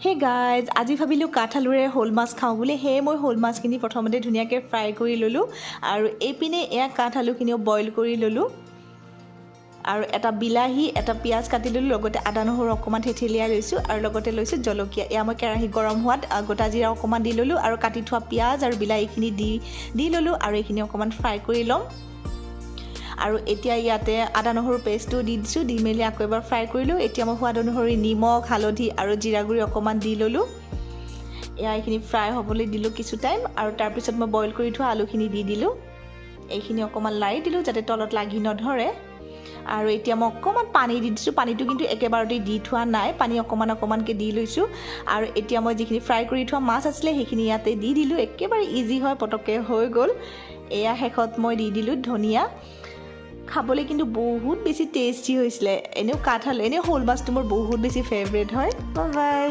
hey guys আজি ভাবিলোঁ কাঠআলুৰে শ'ল মাছ খাওঁ বুলি সেয়ে মই শ'ল মাছখিনি প্ৰথমতে ধুনীয়াকৈ ফ্ৰাই কৰি ল'লোঁ আৰু এইপিনে এয়া কাঠআলুখিনিও বইল কৰি ল'লোঁ আৰু এটা বিলাহী এটা পিঁয়াজ কাটি ল'লোঁ লগতে আদা নহৰু অকণমান থেঠেলিয়াই লৈছোঁ আৰু লগতে লৈছোঁ জলকীয়া এয়া মই কেৰাহী গৰম হোৱাত গোটা জিৰা অকণমান দি ল'লোঁ আৰু কাটি থোৱা পিঁয়াজ আৰু বিলাহীখিনি দি ল'লোঁ আৰু এইখিনি অকণমান ফ্ৰাই কৰি ল'ম আৰু এতিয়া ইয়াতে আদা নহৰু পেষ্টটো দি দিছোঁ দি মেলি আকৌ এবাৰ ফ্ৰাই কৰিলোঁ এতিয়া মই সোৱাদ অনুসৰি নিমখ হালধি আৰু জিৰা গুড়ি অকণমান দি ল'লোঁ এয়া এইখিনি ফ্ৰাই হ'বলৈ দিলোঁ কিছু টাইম আৰু তাৰপিছত মই বইল কৰি থোৱা আলুখিনি দি দিলোঁ এইখিনি অকণমান লাৰি দিলোঁ যাতে তলত লাগি নধৰে আৰু এতিয়া মই অকণমান পানী দি দিছোঁ পানীটো কিন্তু একেবাৰতে দি থোৱা নাই পানী অকণমান অকণমানকৈ দি লৈছোঁ আৰু এতিয়া মই যিখিনি ফ্ৰাই কৰি থোৱা মাছ আছিলে সেইখিনি ইয়াতে দি দিলোঁ একেবাৰে ইজি হয় পটককৈ হৈ গ'ল এয়া শেষত মই দি দিলোঁ ধনিয়া খাবলৈ কিন্তু বহুত বেছি টেষ্টি হৈছিলে এনেও কাঠআলু এনেও শ'ল মাছটো মোৰ বহুত বেছি ফেভৰেট হয় বাই বাই